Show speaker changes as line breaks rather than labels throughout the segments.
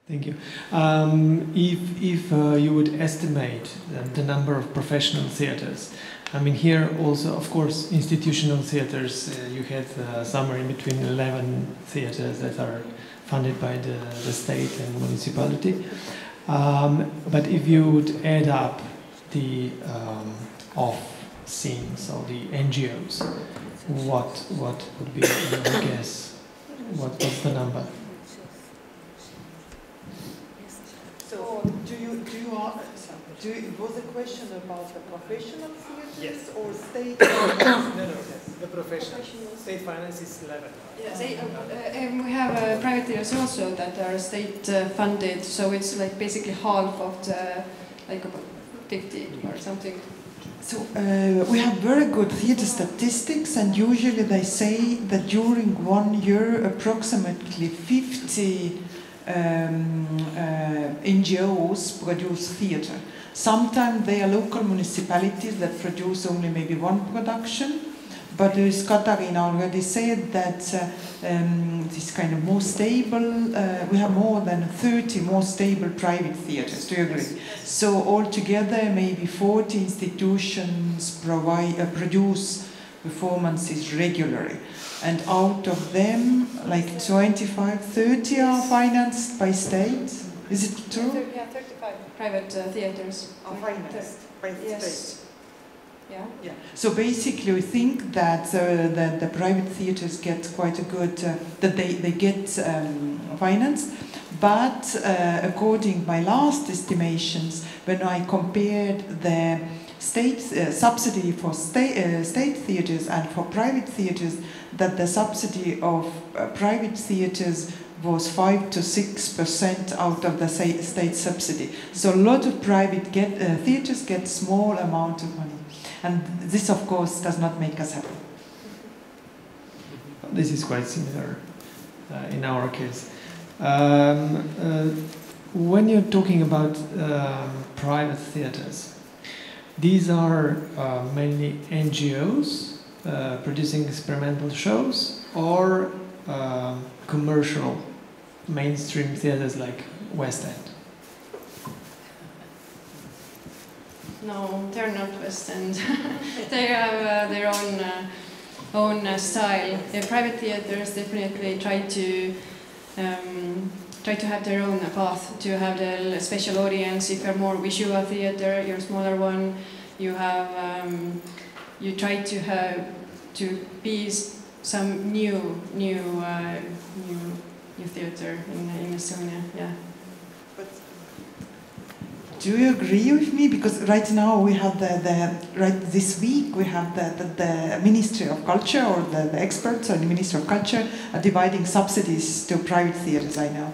Thank you. If you would estimate the number of professional theaters, I mean, here also, of course, institutional theaters, you had somewhere in between 11 theaters that are funded by the state and municipality. But if you would add up the off-scene, so the NGOs, what would be your guess? What's the number?
So, was the question about the professional theaters, yes, or state?
No, the professional. State finance is 11.
Yeah, we have private theaters also that are state funded, so it's like basically half of the, like about 50 or something.
So we have very good theatre statistics, and usually they say that during 1 year approximately 50 NGOs produce theatre. Sometimes they are local municipalities that produce only maybe one production, but as Katarina already said, that this kind of more stable, we have more than 30 more stable private theatres, do you agree? So altogether maybe 40 institutions produce performances regularly. And out of them, like 25, 30 are financed by state. Is it true?
Yeah, 35 private theaters
are financed by the state.
Yeah.
Yeah. So basically, we think that the private theaters get quite a good, that they get finance. But according to my last estimations, when I compared the state subsidy for state theaters and for private theaters, that the subsidy of private theaters was 5 to 6% out of the state subsidy. So a lot of private theaters get small amount of money. And this, of course, does not make us happy.
This is quite similar in our case. When you're talking about private theaters, these are mainly NGOs producing experimental shows, or commercial mainstream theaters like West End?
No, they're not West End. They have their own style. Private theaters definitely try to have their own path, to have the special audience. If you're more visual theater, you're a smaller one. You have you try to be some new theater in Estonia. Yeah.
Do you agree with me? Because right now we have this week we have the Ministry of Culture, or the experts on the Ministry of Culture are dividing subsidies to private theaters, I know.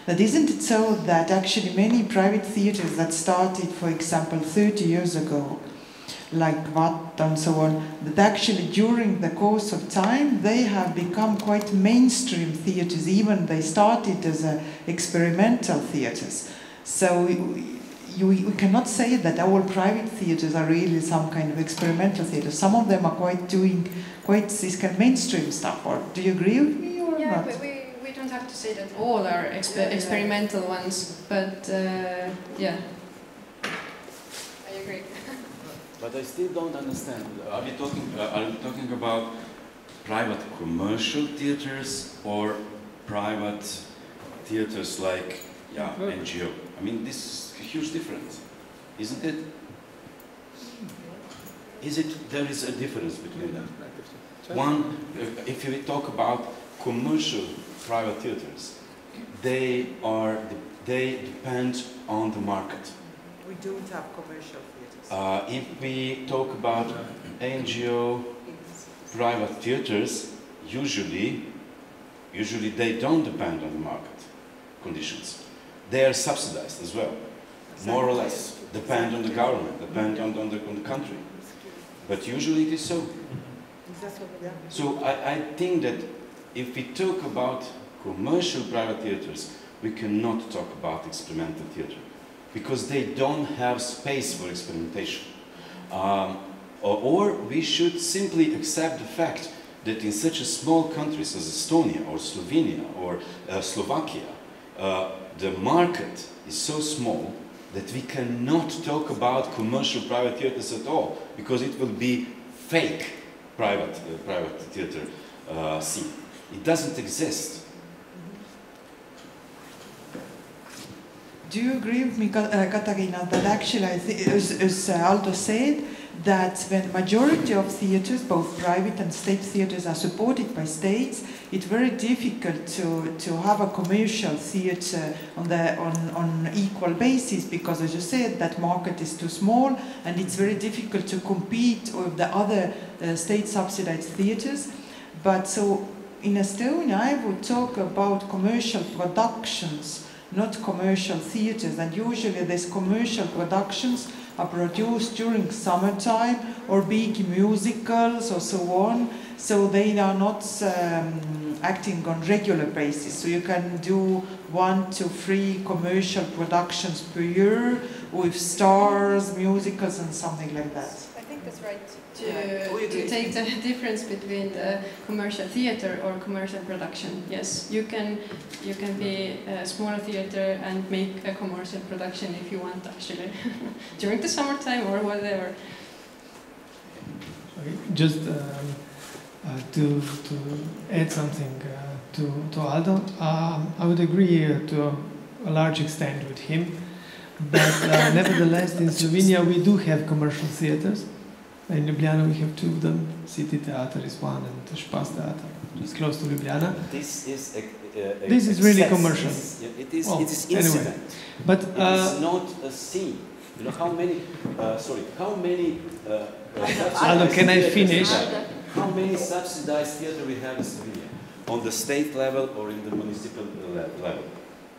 But isn't it so that actually many private theaters that started, for example, 30 years ago, like VAT and so on, that actually during the course of time they have become quite mainstream theaters, even they started as experimental theaters. So we cannot say that all private theaters are really some kind of experimental theaters. Some of them are doing this kind of mainstream stuff. Or do you agree with me or not?
But we don't have to say that all are experimental ones, but yeah, I agree.
But I still don't understand. Are you talking about private commercial theaters or private theaters like NGO? I mean, this is a huge difference, isn't it? There is a difference between them. One, if you talk about commercial private theaters, they depend on the market.
We don't have commercial theaters.
If we talk about NGO private theaters, usually they don't depend on the market conditions. They are subsidized as well, more or less. Depend on the government, depend on the country. But usually it is so. So I think that if we talk about commercial private theaters, we cannot talk about experimental theater, because they don't have space for experimentation. Or we should simply accept the fact that in such a small countries as Estonia or Slovenia or Slovakia, the market is so small that we cannot talk about commercial private theaters at all, because it will be fake private theater scene. It doesn't exist.
Do you agree with me, Katarina, that actually, as Aldo said, that when majority of theaters, both private and state theaters, are supported by states, it's very difficult to have a commercial theater on equal basis, because, as you said, that market is too small, and it's very difficult to compete with the other state-subsidized theaters. But so in Estonia, I would talk about commercial productions, not commercial theaters, and usually these commercial productions are produced during summertime or big musicals or so on, so they are not acting on regular basis. So you can do 1 to 3 commercial productions per year with stars, musicals, and something like that.
I think that's right. To take the difference between the commercial theater or commercial production. Yes, you can be a smaller theater and make a commercial production if you want, actually, during the summertime or whatever.
Okay, just to add something to Aldo, I would agree to a large extent with him, but nevertheless in Slovenia we do have commercial theaters. In Ljubljana we have 2 of them. City Theater is one, and the Spas Theater, just close to Ljubljana.
This is
this is really commercial.
It is incident.
Anyway. But
it is not a scene. You know how many? How many?
Aldo, can I finish?
How many subsidized theater we have in Slovenia, on the state level or in the municipal level?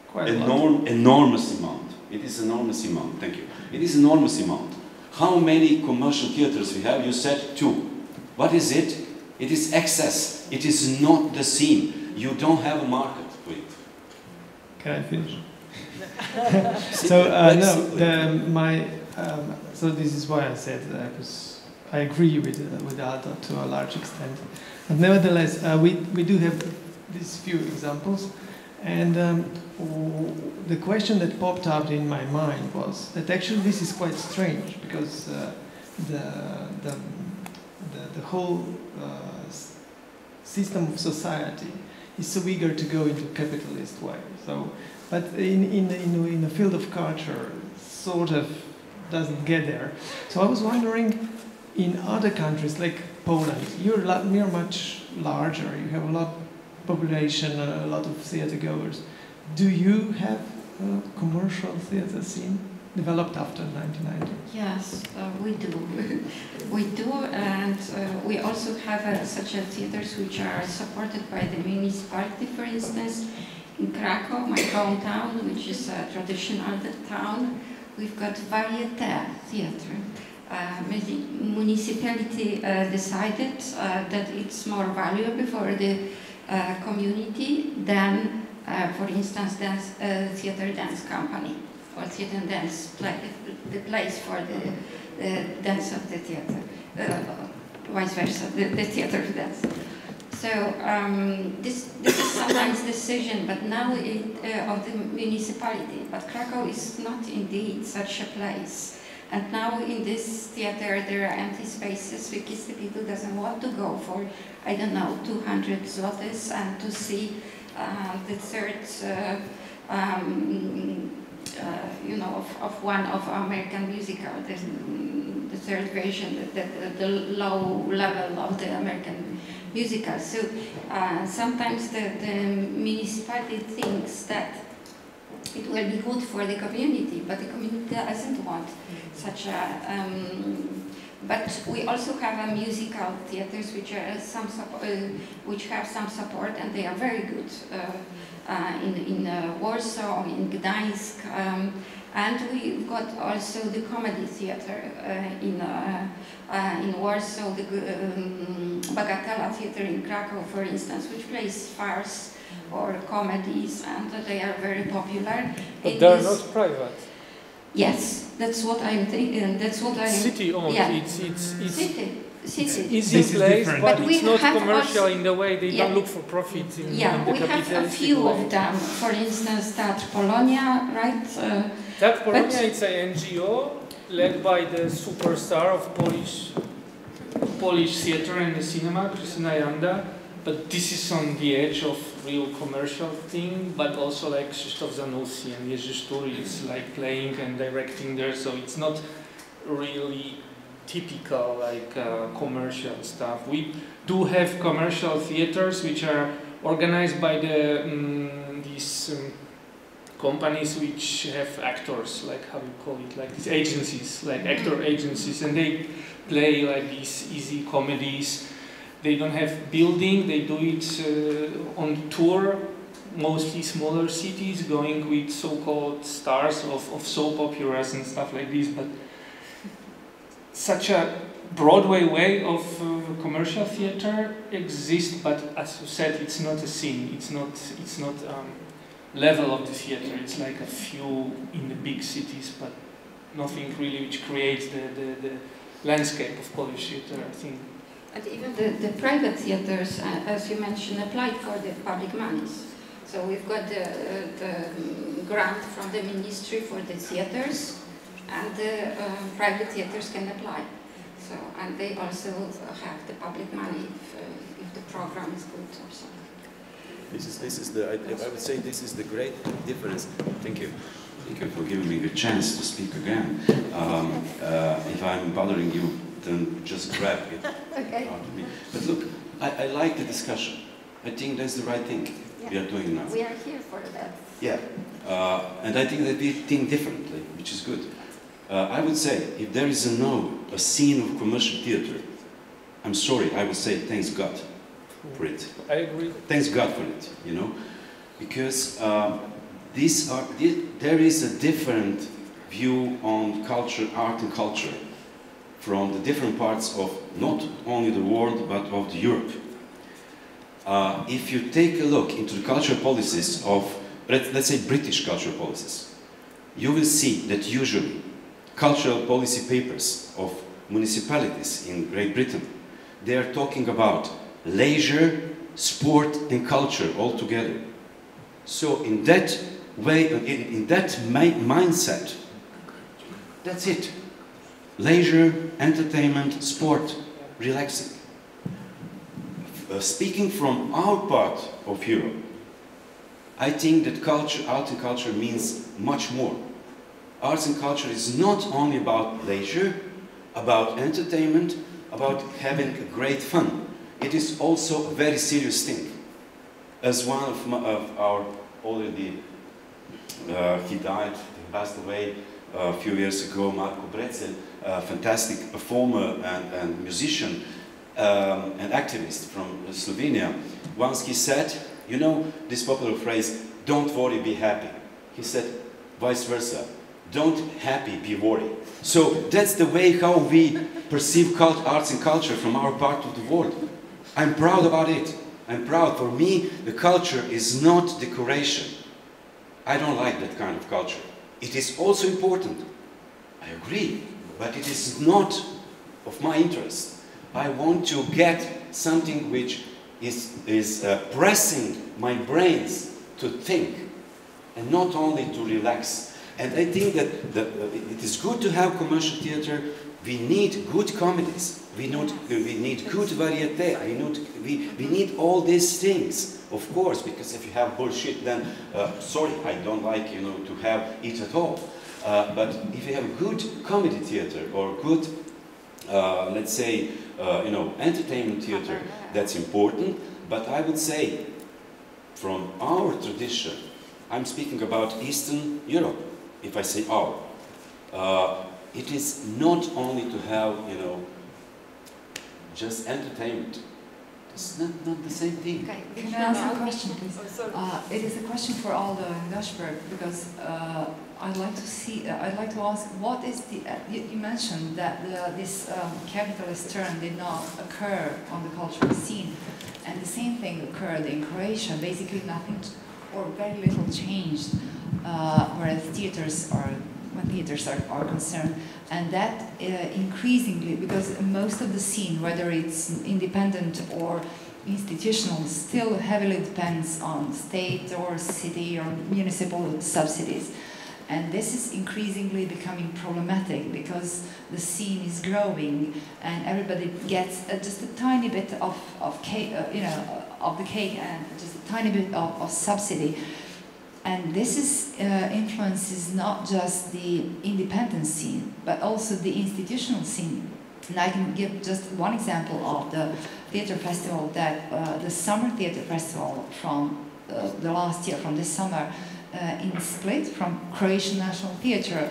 Quite a lot.
Enormous amount. It is enormous amount. Thank you. It is enormous amount. How many commercial theaters we have? You said 2. What is it? It is excess. It is not the scene. You don't have a market for it.
Can I finish? So so this is why I said I agree with Aldo to a large extent. But nevertheless, we do have these few examples, and the question that popped up in my mind was that actually this is quite strange, because the whole system of society is so eager to go into capitalist way. So, but in the field of culture, sort of doesn't get there. So I was wondering, in other countries like Poland, you're much larger. You have a lot of population, a lot of theater goers. Do you have a commercial theater scene developed after 1990?
Yes, we do. We do, and we also have such theaters which are supported by the municipality, for instance. In Krakow, my hometown, which is a traditional town, we've got Varieté Theatre. The municipality decided that it's more valuable for the community than, for instance, theater dance company or theater dance the place for the dance of the theater, vice versa, the theater dance. So this is sometimes decision, but now of the municipality. But Krakow is not indeed such a place. And now in this theater there are empty spaces because the people doesn't want to go for, I don't know, 200 zlotys and to see the third, you know, of one of American musical, the third version, the low level of the American musical. So sometimes the municipality thinks that it will be good for the community, but the community doesn't want such a. But we also have musical theaters which are which have some support, and they are very good in Warsaw, in Gdańsk, and we've got also the comedy theater in Warsaw, the Bagatela Theater in Krakow, for instance, which plays farce or comedies, and they are very popular.
But they are not private.
Yes. That's what I'm thinking. That's what I'm.
City-owned.
Yeah.
It's
City.
It's
City.
easy
This is
place,
different.
but
But we
it's not
have
commercial
also-
in the way they
Yeah.
don't look for profit in
Yeah,
the
we have a
capitalistic
few
way.
of them. For instance, Teatr Polonia, right?
Teatr Polonia,
But-
it's an NGO led by the superstar of Polish theater and the cinema, Krystyna Janda. But this is on the edge of real commercial thing, but also like Krzysztof Zanussi and Jerzy Sztur is like playing and directing there, so it's not really typical like commercial stuff. We do have commercial theaters which are organized by these companies which have actors, like how you call it, like these agencies, like actor agencies, and they play like these easy comedies. They don't have building, they do it on tour, mostly smaller cities, going with so-called stars of soap operas and stuff like this, but such a Broadway way of commercial theater exists, but as you said, it's not a scene, it's not level of the theater, it's like a few in the big cities, but nothing really which creates the landscape of Polish theater, I think.
And even the private theaters, as you mentioned, applied for the public monies. So we've got the grant from the ministry for the theaters, and the private theaters can apply. So, and they also have the public money if the program is good or something.
This is the I would say this is the great difference. Thank you. Thank you for giving me the chance to speak again. If I'm bothering you, then just grab it
Okay.
out of me. But look, I like the discussion. I think that's the right thing we are doing now.
We are here for that.
Yeah, and I think that we think differently, which is good. I would say, if there is a scene of commercial theater, I'm sorry, I would say thanks God for it.
I agree.
Thanks God for it, you know, because there is a different view on culture, art and culture from the different parts of not only the world but of Europe. If you take a look into the cultural policies of, let's say, British cultural policies, you will see that usually cultural policy papers of municipalities in Great Britain, they are talking about leisure, sport and culture all together. So in that way, in that mindset, that's it. Leisure, entertainment, sport, relaxing. Speaking from our part of Europe, I think that culture, art and culture means much more. Arts and culture is not only about leisure, about entertainment, about having a great fun. It is also a very serious thing. As one of our already, he died, he passed away a few years ago, Marko Brecelj, a fantastic performer and musician and activist from Slovenia. Once he said, you know, this popular phrase, don't worry, be happy. He said, vice versa, don't happy, be worry. So that's the way how we perceive arts and culture from our part of the world. I'm proud about it. I'm proud. For me, the culture is not decoration. I don't like that kind of culture. It is also important. I agree, but it is not of my interest. I want to get something which is pressing my brains to think and not only to relax. And I think that it is good to have commercial theater. We need good comedies. We need good variety. We need all these things, of course, because if you have bullshit, then sorry, I don't like, you know, to have it at all. But if you have good comedy theater or good, let's say, you know, entertainment theater, that's important. But I would say, from our tradition, I'm speaking about Eastern Europe. If I say our, it is not only to have, you know, just entertainment. It's not the same thing.
Okay. Can I ask a question, please? It is a question for Aldo and Gashberg, because I'd like to ask, what is the? You mentioned that this capitalist turn did not occur on the cultural scene, and the same thing occurred in Croatia. Basically, nothing or very little changed, whereas theaters are when theaters are concerned, and that increasingly, because most of the scene, whether it's independent or institutional, still heavily depends on state or city or municipal subsidies. And this is increasingly becoming problematic because the scene is growing and everybody gets just a tiny bit of cake, of the cake, and just a tiny bit of subsidy. And this is influences not just the independent scene, but also the institutional scene. And I can give just one example of the theater festival that the summer theater festival from the last year, from this summer, in Split, from Croatian National Theatre,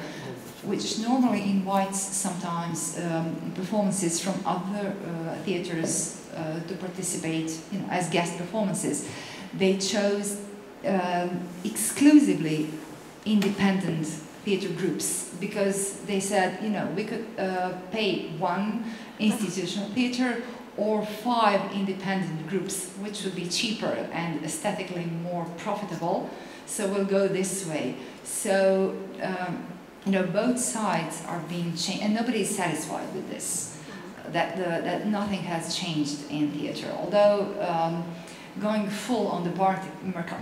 which normally invites sometimes performances from other theatres to participate, as guest performances. They chose exclusively independent theatre groups because they said, we could pay one institutional theatre or 5 independent groups, which would be cheaper and aesthetically more profitable. So we'll go this way. So, both sides are being changed, and nobody is satisfied with this. That nothing has changed in theatre. Although going full on the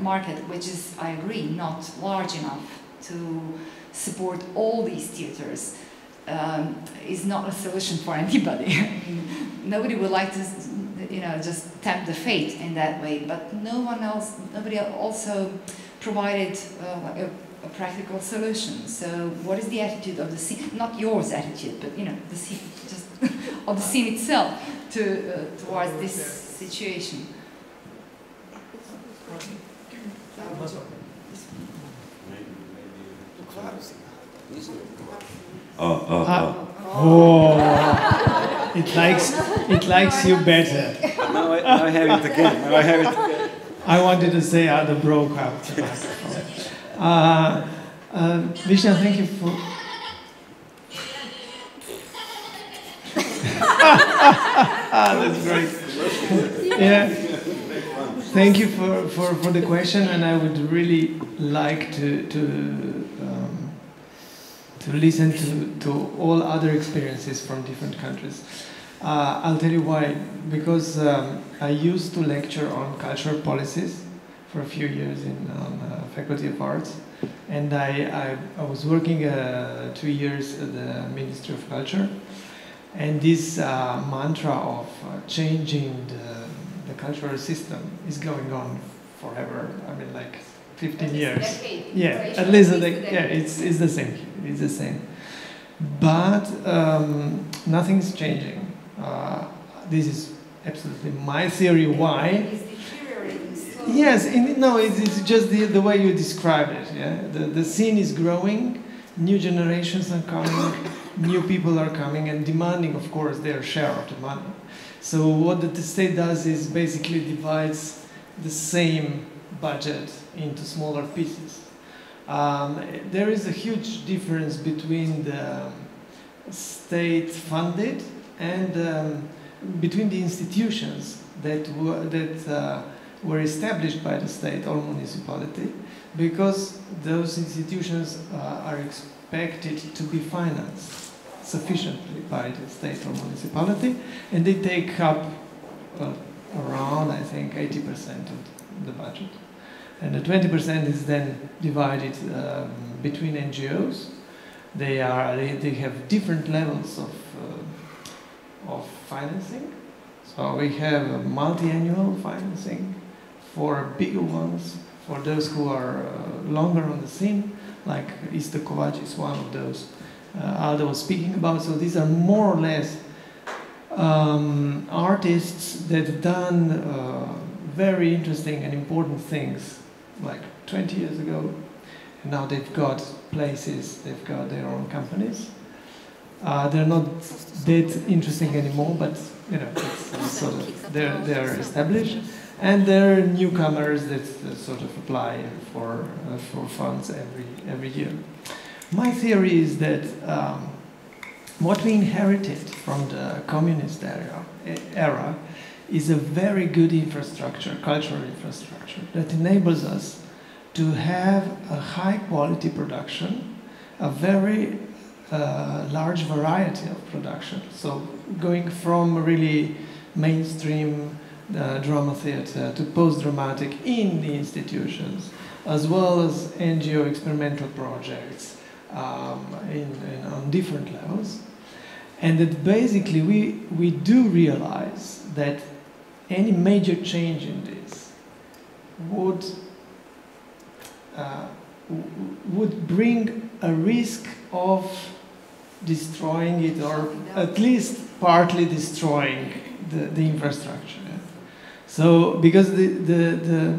market, which is, I agree, not large enough to support all these theatres, is not a solution for anybody. Nobody would like to, just tempt the fate in that way. But nobody also provided a practical solution. So, what is the attitude of the scene? Not yours attitude, but the scene, just of the scene itself towards this situation.
It likes you better.
Now I have it again.
I wanted to say the broke up. Vishnu, thank you for. That's great. Yeah. Thank you for the question, and I would really like to listen to all other experiences from different countries. I'll tell you why. Because I used to lecture on cultural policies for a few years in Faculty of Arts, and I was working 2 years at the Ministry of Culture, and this mantra of changing the cultural system is going on forever. I mean, like 15 years. Yeah, at least it's the same. It's the same. But nothing's changing. This is absolutely my theory. Why? Yes, it's just the way you described it. Yeah, the scene is growing, new generations are coming, new people are coming and demanding, of course, their share of the money. So what the state does is basically divides the same budget into smaller pieces. There is a huge difference between the state-funded and between the institutions that were established by the state or municipality, because those institutions are expected to be financed sufficiently by the state or municipality, and they take up around, I think, 80% of the budget. And the 20% is then divided between NGOs. They have different levels of financing. So we have multi-annual financing for bigger ones, for those who are longer on the scene, like Isto Kovac is one of those Alda was speaking about. So these are more or less artists that have done very interesting and important things like 20 years ago, and now they've got places, they've got their own companies. They're not that interesting anymore, but it's sort of they're established, and there are newcomers that sort of apply for funds every year. My theory is that what we inherited from the communist era is a very good infrastructure, cultural infrastructure, that enables us to have a high quality production a very large variety of production. So going from really mainstream drama theater to post-dramatic in the institutions, as well as NGO experimental projects on different levels. And that basically we do realize that any major change in this would bring a risk of destroying it, or at least partly destroying the infrastructure. So, because the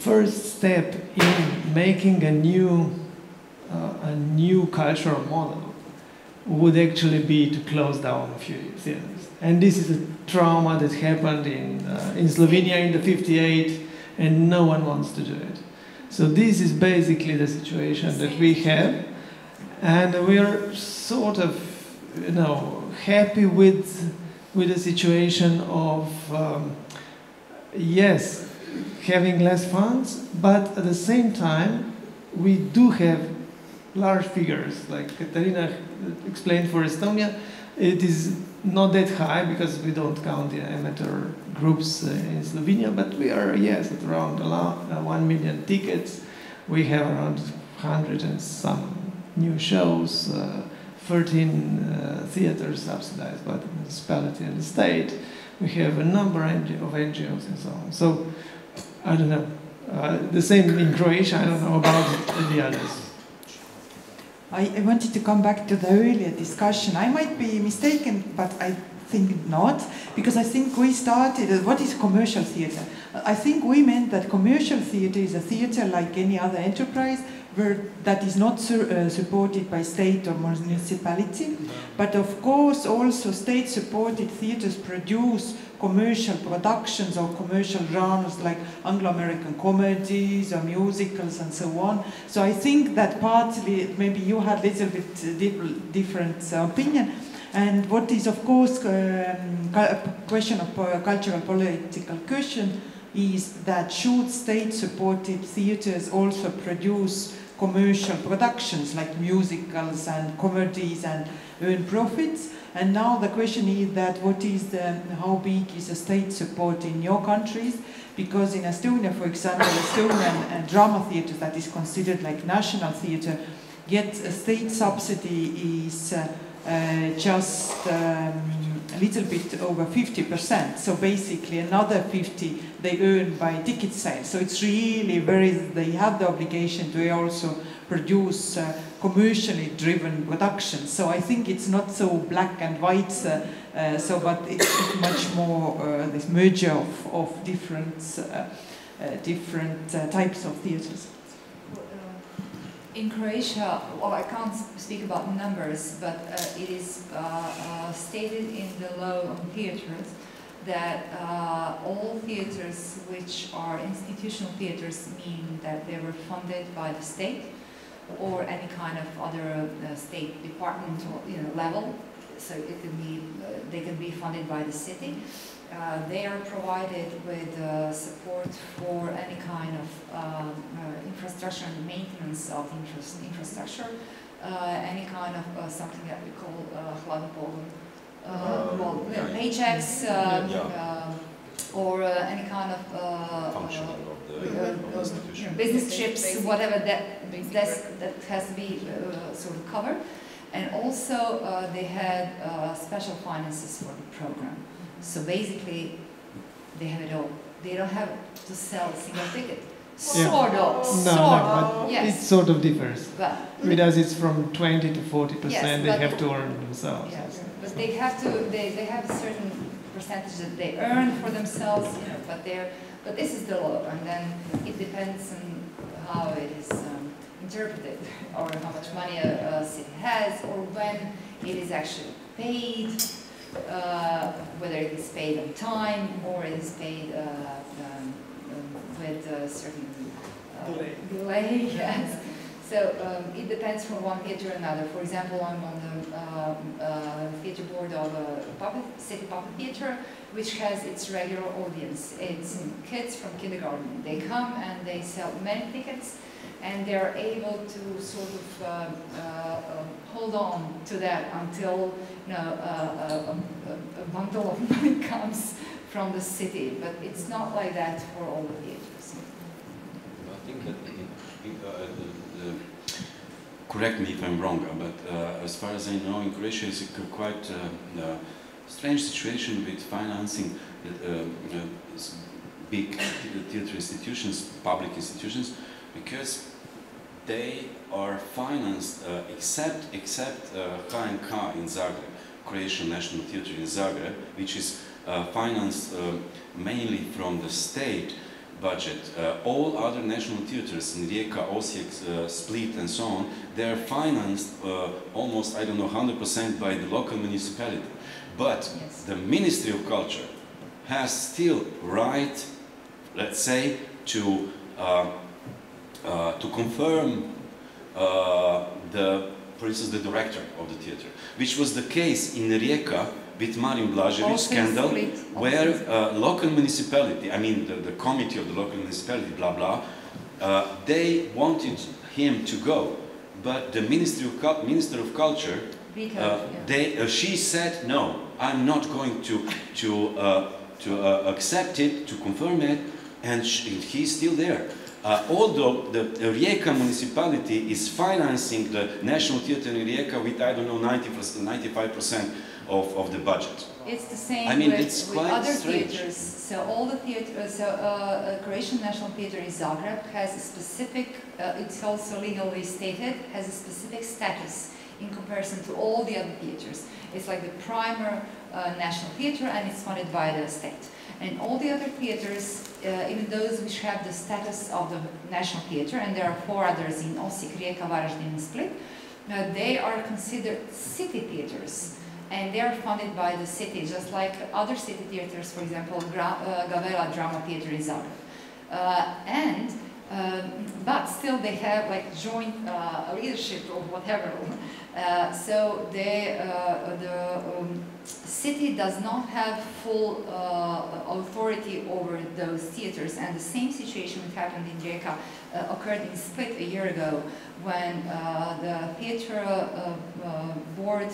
first step in making a new cultural model would actually be to close down a few theaters. And this is a trauma that happened in Slovenia in the '58, and no one wants to do it. So this is basically the situation that we have, and we are sort of, happy with the situation of yes, having less funds, but at the same time we do have large figures, like Katarina explained for Estonia. It is not that high because we don't count the amateur groups in Slovenia, but we are, yes, at around 1 million tickets. We have around 100 and some new shows, 13 theaters subsidized by the municipality and the state. We have a number of NGOs and so on. So, I don't know. The same in Croatia, I don't know about the others.
I wanted to come back to the earlier discussion. I might be mistaken, but I think not, because I think we started, what is commercial theatre? I think we meant that commercial theatre is a theatre like any other enterprise, that is not supported by state or municipality, but of course also state-supported theatres produce commercial productions or commercial genres like Anglo-American comedies or musicals and so on. So I think that partly, maybe you had a little bit different opinion. And what is of course a question of cultural political question is that should state-supported theatres also produce commercial productions like musicals and comedies and earn profits? And now the question is that how big is the state support in your countries? Because in Estonia, for example, Estonian drama theatre that is considered like national theatre, yet a state subsidy is just a little bit over 50%. So basically another 50 they earn by ticket sales. So it's really they have the obligation to also produce commercially driven productions. So I think it's not so black and white, but it's much more this merger of different types of theatres.
In Croatia, well, I can't speak about numbers, but it is stated in the law on theatres that all theatres which are institutional theatres mean that they were funded by the state or any kind of other state department or level. So it can be, they can be funded by the city. They are provided with support for any kind of infrastructure and maintenance of infrastructure, any kind of something that we call paychecks, or any kind of business trips, whatever that has to be sort of covered. And also they had special finances for the program. So basically, they have it all. They don't have to sell a single ticket. Sort of.
But
yes.
It sort of differs.
But
with us, it's from 20 to 40%.
Yes,
they have to earn themselves.
Yes, but they have to. They have a certain percentage that they earn for themselves. But this is the law, and then it depends on how it is interpreted, or how much money a city has, or when it is actually paid. Whether it is paid on time or it is paid with a certain delay. Yes. So it depends from one theatre to another. For example, I'm on the theatre board of a city puppet theatre, which has its regular audience. It's kids from kindergarten. They come and they sell many tickets. and they're able to sort of hold on to that until a bundle of money comes from the city. But it's not like that for all the theaters.
I think that, correct me if I'm wrong, but as far as I know, in Croatia it's a quite strange situation with financing big theater institutions, public institutions, because they are financed, except HNK in Zagreb, Croatian National Theatre in Zagreb, which is financed mainly from the state budget. All other national theatres in Rijeka, Osijek, Split and so on, they are financed almost, I don't know, 100% by the local municipality. But
Yes.
the Ministry of Culture has still right, let's say, to confirm for instance, the director of the theatre, which was the case in Rijeka with Marin Blažević scandal, where local municipality, I mean the committee of the local municipality, blah blah, they wanted him to go, but the Minister of Culture, she said no, I'm not going to accept it, to confirm it, and he's still there. Although the Rijeka municipality is financing the National Theatre in Rijeka with, I don't know, 95% of the budget.
It's the same
I mean,
with other
strange.
theatres. So all the theatres, Croatian National Theatre in Zagreb has a specific, it's also legally stated, has a specific status in comparison to all the other theatres. It's like the primer national theatre, and it's funded by the state. And all the other theatres, even those which have the status of the national theatre, and there are 4 others in Osijek, Rijeka, Varaždin and Split, they are considered city theatres. And they are funded by the city, just like other city theatres, for example, Gavela Drama Theatre in Zagreb. But still they have like joint leadership or whatever. So the city does not have full authority over those theatres, and the same situation that happened in Rijeka occurred in Split a year ago, when the theatre board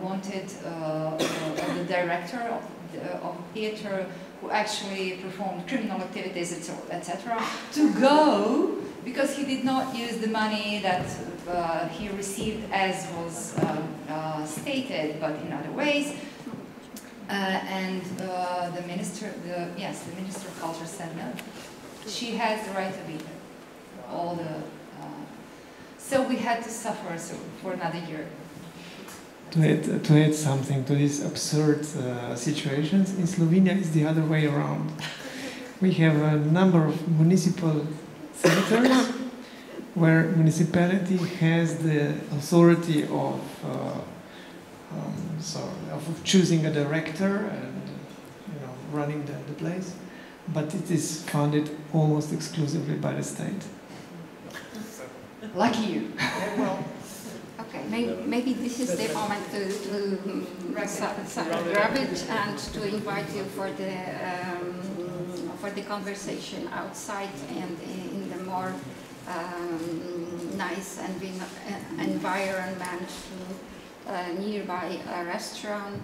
wanted the director of the theatre, who actually performed criminal activities, etc., to go, because he did not use the money that he received as was stated, but in other ways. And the minister of Culture said no. She has the right to be there. All the so we had to suffer for another year.
To add something to these absurd situations, in Slovenia it's the other way around. We have a number of municipal theaters where municipality has the authority of choosing a director and running the place, but it is funded almost exclusively by the state.
Lucky you.
Well. Okay, maybe this is the moment to grab it and to invite you for the conversation outside and in the more nice and environment, nearby a restaurant